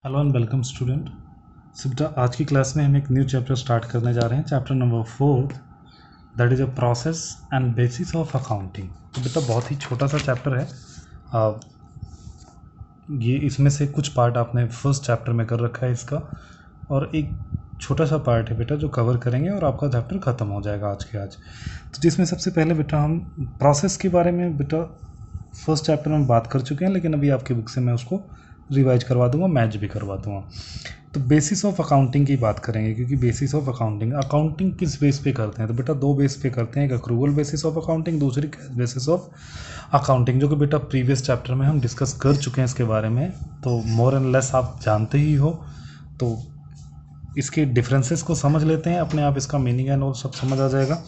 Hello and welcome student. So बेटा आज की क्लास में हम एक न्यू चैप्टर स्टार्ट करने जा रहे हैं, chapter number 4, that is a process and bases of accounting. तो बेटा बहुत ही छोटा सा चैप्टर है। ये इसमें से कुछ पार्ट आपने फर्स्ट चैप्टर में कर रखा है इसका, और एक छोटा सा पार्ट है बेटा जो कवर करेंगे और आपका चैप्टर ख़त्म हो जाएगा आज के आज। तो जिसमें सबसे पहले बेटा हम प्रोसेस के बारे में बेटा फर्स्ट चैप्टर में बात कर चुके हैं, लेकिन अभी आपकी बुक से मैं उसको रिवाइज करवा दूंगा, मैच भी करवा दूंगा। तो बेसिस ऑफ अकाउंटिंग की बात करेंगे, क्योंकि बेसिस ऑफ अकाउंटिंग किस बेस पे करते हैं? तो बेटा दो बेस पे करते हैं, एक अक्रूवल बेसिस ऑफ अकाउंटिंग, दूसरी बेसिस ऑफ अकाउंटिंग, जो कि बेटा प्रीवियस चैप्टर में हम डिस्कस कर चुके हैं इसके बारे में। तो मोर एंड लेस आप जानते ही हो, तो इसके डिफरेंसेस को समझ लेते हैं, अपने आप इसका मीनिंग एंड ऑल सब समझ आ जाएगा,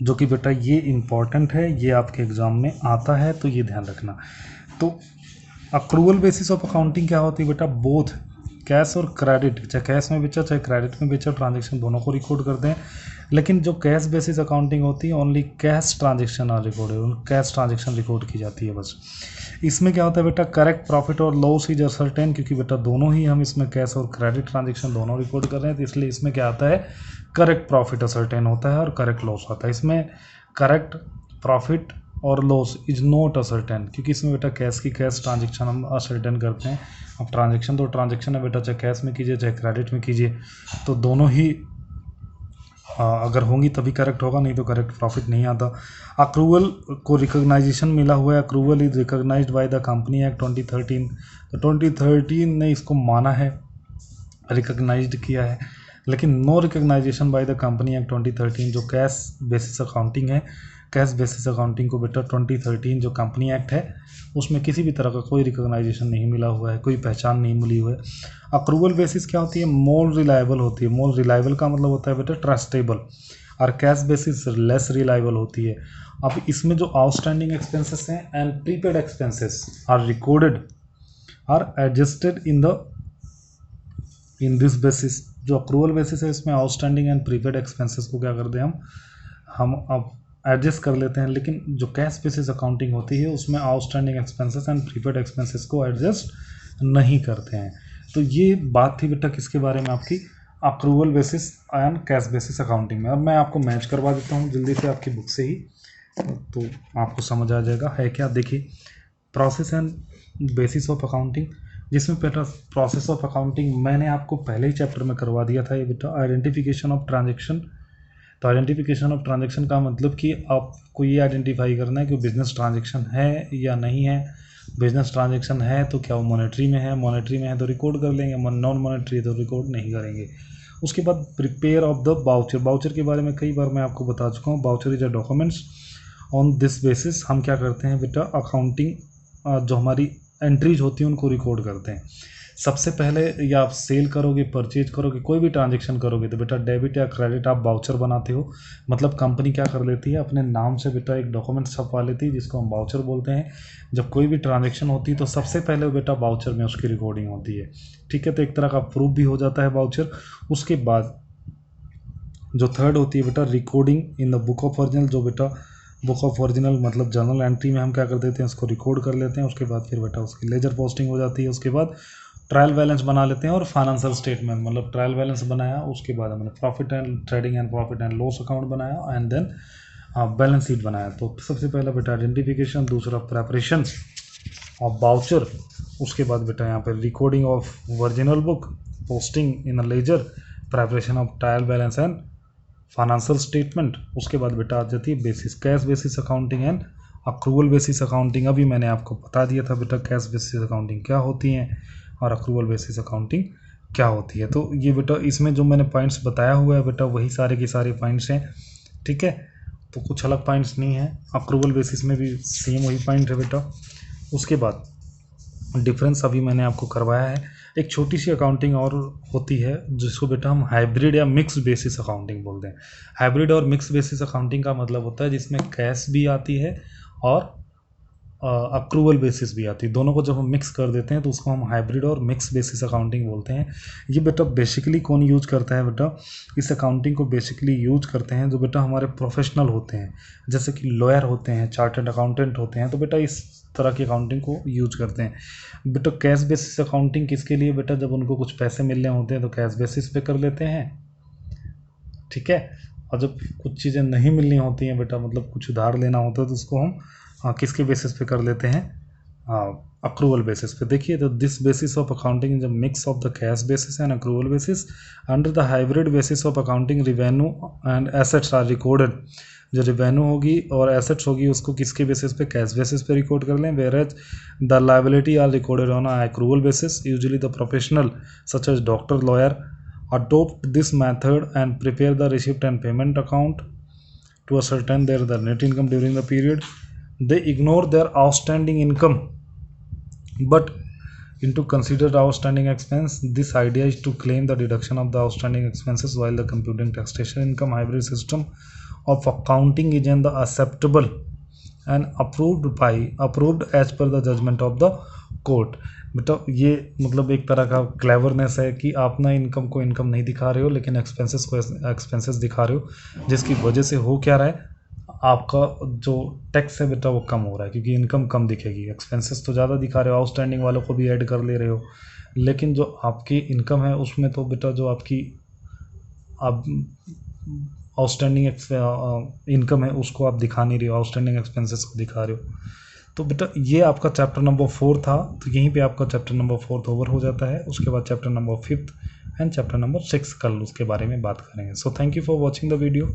जो कि बेटा ये इम्पॉर्टेंट है, ये आपके एग्ज़ाम में आता है, तो ये ध्यान रखना। तो अक्रूवल बेसिस ऑफ अकाउंटिंग क्या होती है बेटा? बोथ कैश और क्रेडिट, चाहे कैश में बेचा चाहे क्रेडिट में बेचा, ट्रांजेक्शन दोनों को रिकॉर्ड करते हैं। लेकिन जो कैश बेसिस अकाउंटिंग होती है, only cash transaction are recorded, cash transaction record की जाती है बस। इसमें क्या होता है बेटा? करेक्ट प्रॉफिट और लॉस इज असर्टेन, क्योंकि बेटा दोनों ही हम इसमें कैश और क्रेडिट ट्रांजेक्शन दोनों रिकॉर्ड कर रहे हैं, तो इसलिए इसमें क्या आता है? करेक्ट प्रॉफिट असर्टेन होता है और करेक्ट लॉस आता है। इसमें करेक्ट प्रॉफिट और लॉस इज नॉट असर्टेन, क्योंकि इसमें बेटा कैश की कैश ट्रांजेक्शन हम असर्टेन करते हैं। अब ट्रांजेक्शन तो ट्रांजेक्शन है बेटा, चाहे कैश में कीजिए चाहे क्रेडिट में कीजिए, तो दोनों ही अगर होंगी तभी करेक्ट होगा, नहीं तो करेक्ट प्रॉफिट नहीं आता। अक्रूवल को रिकॉग्नाइजेशन मिला हुआ है, accrual is recognised by the company act 2013। तो 2013 ने इसको माना है, रिकॉग्नाइज्ड किया है, लेकिन no recognisation by the company act 2013 जो कैश बेसिस अकाउंटिंग है। कैश बेसिस अकाउंटिंग को बेटा 2013 जो कंपनी एक्ट है उसमें किसी भी तरह का कोई रिकॉग्नाइजेशन नहीं मिला हुआ है, कोई पहचान नहीं मिली हुई है। अक्रूवल बेसिस क्या होती है? मोर रिलायबल होती है। मोर रिलायबल का मतलब होता है बेटा ट्रस्टेबल, और कैश बेसिस लेस रिलायबल होती है। अब इसमें जो आउटस्टैंडिंग एक्सपेंसेस हैं and prepaid expenses are recorded, are adjusted in this basis. जो अक्रूवल बेसिस है इसमें आउटस्टैंडिंग एंड प्रीपेड एक्सपेंसेस को क्या करते हैं हम अब एडजस्ट कर लेते हैं, लेकिन जो कैश बेसिस अकाउंटिंग होती है उसमें outstanding expenses and prepaid expenses को एडजस्ट नहीं करते हैं। तो ये बात थी बेटा किसके बारे में? आपकी accrual basis and cash basis accounting में। अब मैं आपको मैच करवा देता हूँ जल्दी से आपकी बुक से ही, तो आपको समझ आ जाएगा है क्या। देखिए, process and bases of accounting, जिसमें बेटा प्रोसेस ऑफ अकाउंटिंग मैंने आपको पहले ही चैप्टर में करवा दिया था, ये बेटा आइडेंटिफिकेशन ऑफ ट्रांजेक्शन। तो आइडेंटिफिकेशन ऑफ ट्रांजेक्शन का मतलब कि आपको ये आइडेंटिफाई करना है कि बिजनेस ट्रांजेक्शन है या नहीं है। बिजनेस ट्रांजेक्शन है तो क्या वो मॉनेटरी में है? मॉनेटरी में है तो रिकॉर्ड कर लेंगे, नॉन मॉनेटरी है तो रिकॉर्ड नहीं करेंगे। उसके बाद prepare of the voucher. Voucher के बारे में कई बार मैं आपको बता चुका हूँ, voucher is a documents. On this basis हम क्या करते हैं बेटा? अकाउंटिंग जो हमारी एंट्रीज होती हैं उनको रिकॉर्ड करते हैं। सबसे पहले या आप सेल करोगे, परचेज करोगे, कोई भी ट्रांजेक्शन करोगे तो बेटा डेबिट या क्रेडिट आप बाउचर बनाते हो। मतलब कंपनी क्या कर लेती है, अपने नाम से बेटा एक डॉक्यूमेंट छपवा लेती है जिसको हम बाउचर बोलते हैं। जब कोई भी ट्रांजेक्शन होती है तो सबसे पहले बेटा बाउचर में उसकी रिकॉर्डिंग होती है, ठीक है। तो एक तरह का प्रूफ भी हो जाता है बाउचर। उसके बाद जो थर्ड होती है बेटा recording in the book of original. जो बेटा बुक ऑफ ओरिजिनल मतलब जर्नल एंट्री में हम क्या कर देते हैं, उसको रिकॉर्ड कर लेते हैं। उसके बाद फिर बेटा उसकी लेजर पोस्टिंग हो जाती है। उसके बाद ट्रायल बैलेंस बना लेते हैं और फाइनेंशियल स्टेटमेंट, मतलब ट्रायल बैलेंस बनाया, उसके बाद हमने profit and trading and profit and loss account बनाया, एंड देन बैलेंस शीट बनाया। तो सबसे पहला बेटा आइडेंटिफिकेशन, दूसरा प्रेपरेशन ऑफ बाउचर, उसके बाद बेटा यहाँ पे recording of original book, posting in a ledger, preparation of trial balance and financial statement. उसके बाद बेटा आ जाती है basis, cash basis accounting and accrual basis accounting. अभी मैंने आपको बता दिया था बेटा कैश बेसिस अकाउंटिंग क्या होती है और अक्रूवल बेसिस अकाउंटिंग क्या होती है। तो ये बेटा इसमें जो मैंने पॉइंट्स बताया हुआ है बेटा वही सारे के सारे पॉइंट्स हैं, ठीक है। तो कुछ अलग पॉइंट्स नहीं है, अक्रूवल बेसिस में भी सेम वही पॉइंट है बेटा। उसके बाद डिफरेंस अभी मैंने आपको करवाया है। एक छोटी सी अकाउंटिंग और होती है जिसको बेटा हम हाइब्रिड या मिक्स बेसिस अकाउंटिंग बोलते हैं। हाइब्रिड और मिक्स बेसिस अकाउंटिंग का मतलब होता है जिसमें कैश भी आती है और अक्रूवल बेसिस भी आती है। दोनों को जब हम मिक्स कर देते हैं तो उसको हम हाइब्रिड और मिक्स बेसिस अकाउंटिंग बोलते हैं। ये बेटा बेसिकली कौन यूज करता है बेटा? इस अकाउंटिंग को बेसिकली यूज करते हैं जो बेटा हमारे प्रोफेशनल होते हैं, जैसे कि लॉयर होते हैं, चार्टर्ड अकाउंटेंट होते हैं। तो बेटा इस तरह की अकाउंटिंग को यूज करते हैं। बेटा कैश बेसिस अकाउंटिंग किसके लिए बेटा, जब उनको कुछ पैसे मिलने होते हैं तो कैश बेसिस पे कर लेते हैं, ठीक है। और जब कुछ चीज़ें नहीं मिलनी होती हैं बेटा, मतलब कुछ उधार लेना होता है तो उसको हम किसके बेसिस पे कर लेते हैं, अक्रूवल बेसिस पे। देखिए तो this basis of accounting is a mix of the cash basis and accrual basis. Under the hybrid basis of accounting revenue and assets are recorded. जो रिवेन्यू होगी और एसेट्स होगी उसको किसके बेसिस पे, कैश बेसिस पे रिकॉर्ड कर लें। Whereas the liability are recorded on accrual basis. Usually the professional such as doctor, lawyer adopt this method and prepare the receipt and payment account to ascertain their net income during the period. They ignore their outstanding income but into considered outstanding expense. This idea is to claim the deduction of the outstanding expenses while the computing taxation income. Hybrid system of accounting is in the acceptable and approved as per the judgment of the court. बेटा ये मतलब एक तरह का cleverness है कि आप ना इनकम को इनकम नहीं दिखा रहे हो लेकिन एक्सपेंसेस को एक्सपेंसेस दिखा रहे हो, जिसकी वजह से हो क्या रहा है, आपका जो टैक्स है बेटा वो कम हो रहा है क्योंकि इनकम कम दिखेगी। एक्सपेंसेस तो ज़्यादा दिखा रहे हो, आउटस्टैंडिंग वालों को भी ऐड कर ले रहे हो, लेकिन जो आपकी इनकम है उसमें तो बेटा जो आपकी आप आउटस्टैंडिंग इनकम है उसको आप दिखा नहीं रहे हो, आउटस्टैंडिंग एक्सपेंसेस को दिखा रहे हो। तो बेटा ये आपका चैप्टर नंबर 4 था, तो यहीं पे आपका चैप्टर नंबर 4 ओवर हो जाता है। उसके बाद chapter number 5 and chapter number 6 कल उसके बारे में बात करेंगे। So thank you for watching the video.